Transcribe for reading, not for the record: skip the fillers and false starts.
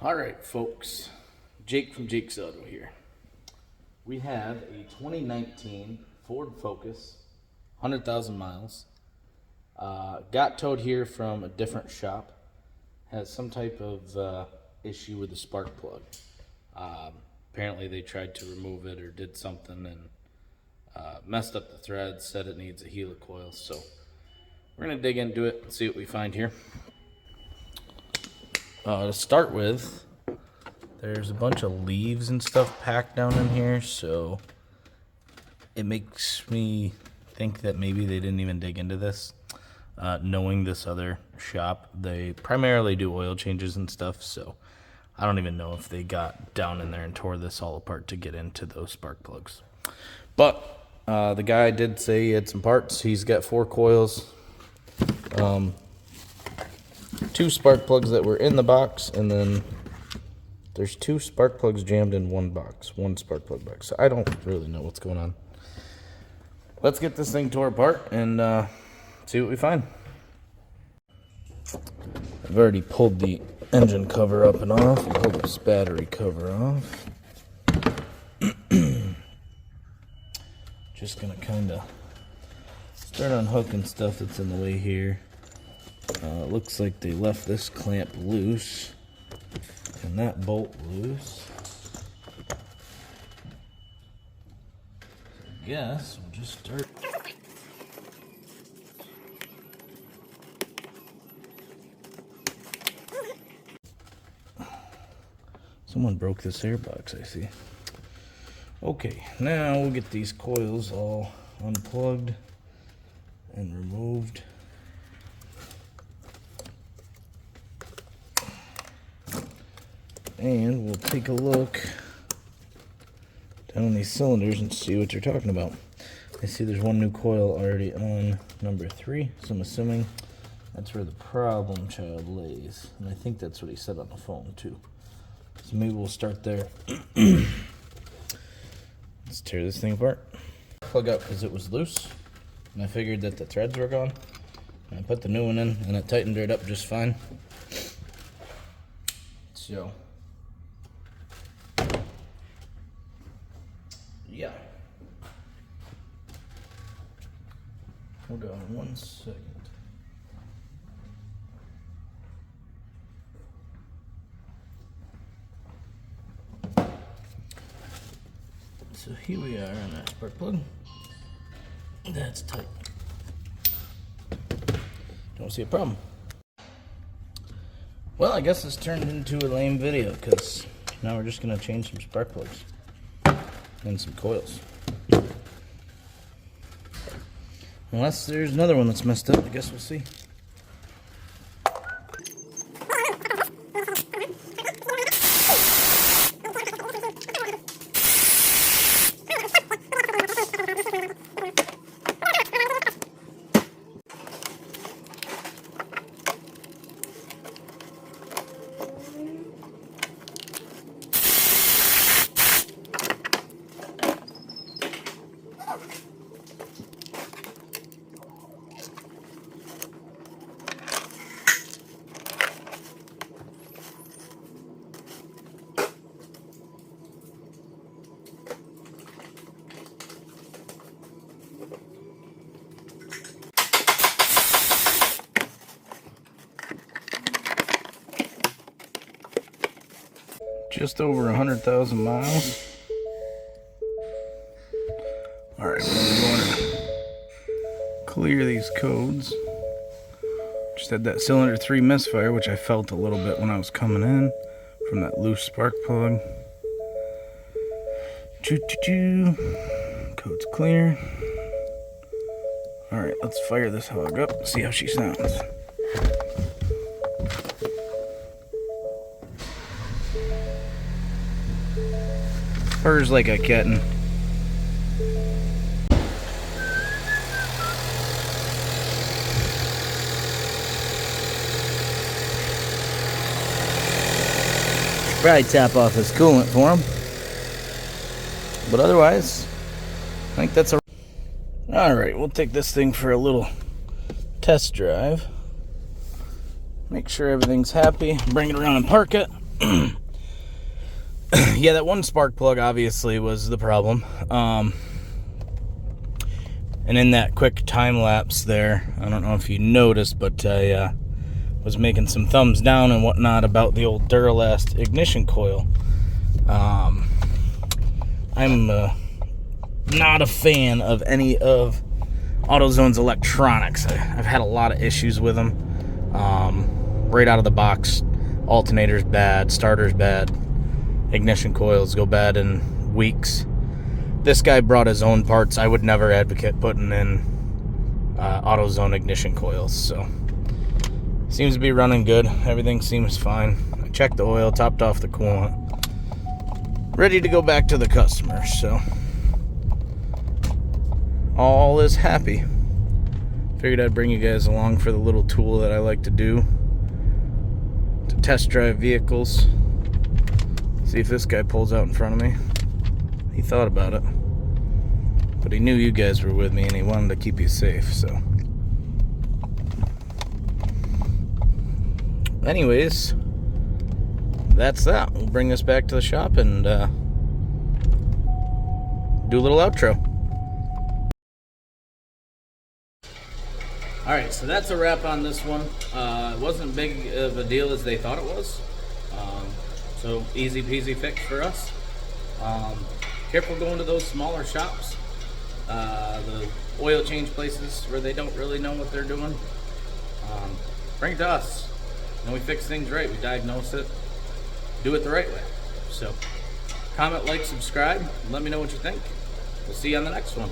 Alright folks, Jake from Jake's Auto here. We have a 2019 Ford Focus, 100,000 miles. Got towed here from a different shop. Has some type of issue with the spark plug. Apparently they tried to remove it or did something and messed up the threads, said it needs a helicoil. So we're going to dig into it and see what we find here. To start with, there's a bunch of leaves and stuff packed down in here, so it makes me think that maybe they didn't even dig into this. Knowing this other shop, they primarily do oil changes and stuff, so I don't even know if they got down in there and tore this all apart to get into those spark plugs. But the guy did say he had some parts. He's got 4 coils. 2 spark plugs that were in the box, and then there's 2 spark plugs jammed in one box, 1 spark plug box. So I don't really know what's going on. Let's get this thing tore apart and see what we find. I've already pulled the engine cover up and off, and pulled this battery cover off. Just gonna kind of start unhooking stuff that's in the way here. It looks like they left this clamp loose and that bolt loose. So I guess we'll just start. Someone broke this airbox, I see. Okay, now we'll get these coils all unplugged and removed. And we'll take a look down these cylinders and see what you're talking about. I see there's 1 new coil already on number 3, so I'm assuming that's where the problem child lays. And I think that's what he said on the phone too. So maybe we'll start there. Let's tear this thing apart. Plug out because it was loose, and I figured that the threads were gone. And I put the new one in, and it tightened it up just fine. So yeah. Hold on 1 second. So here we are on that spark plug. That's tight. Don't see a problem. Well, I guess this turned into a lame video because now we're just going to change some spark plugs and some coils. Unless there's another one that's messed up, I guess we'll see. Just over 100,000 miles. Alright, we're going to clear these codes. Just had that cylinder 3 misfire, which I felt a little bit when I was coming in from that loose spark plug. Code's clear. Alright, let's fire this hog up, see how she sounds. Purrs like a kitten. Probably tap off his coolant for him. But otherwise, I think that's a... Alright, we'll take this thing for a little test drive. Make sure everything's happy. Bring it around and park it. Yeah, that one spark plug obviously was the problem. And in that quick time lapse there, I don't know if you noticed, but I was making some thumbs down and whatnot about the old Duralast ignition coil. I'm not a fan of any of AutoZone's electronics. I've had a lot of issues with them. Right out of the box, alternator's bad, starter's bad, ignition coils go bad in weeks. This guy brought his own parts. I would never advocate putting in AutoZone ignition coils. So seems to be running good. Everything seems fine. I checked the oil, topped off the coolant, ready to go back to the customer. So all is happy. Figured I'd bring you guys along for the little tool that I like to do to test drive vehicles. See if this guy pulls out in front of me. He thought about it, but he knew you guys were with me and he wanted to keep you safe. So anyways, that's that. We'll bring this back to the shop and do a little outro. Alright, so that's a wrap on this one. It wasn't big of a deal as they thought it was. So easy peasy fix for us. Careful going to those smaller shops. The oil change places where they don't really know what they're doing. Bring it to us. And we fix things right. We diagnose it. Do it the right way. So comment, like, subscribe. Let me know what you think. We'll see you on the next one.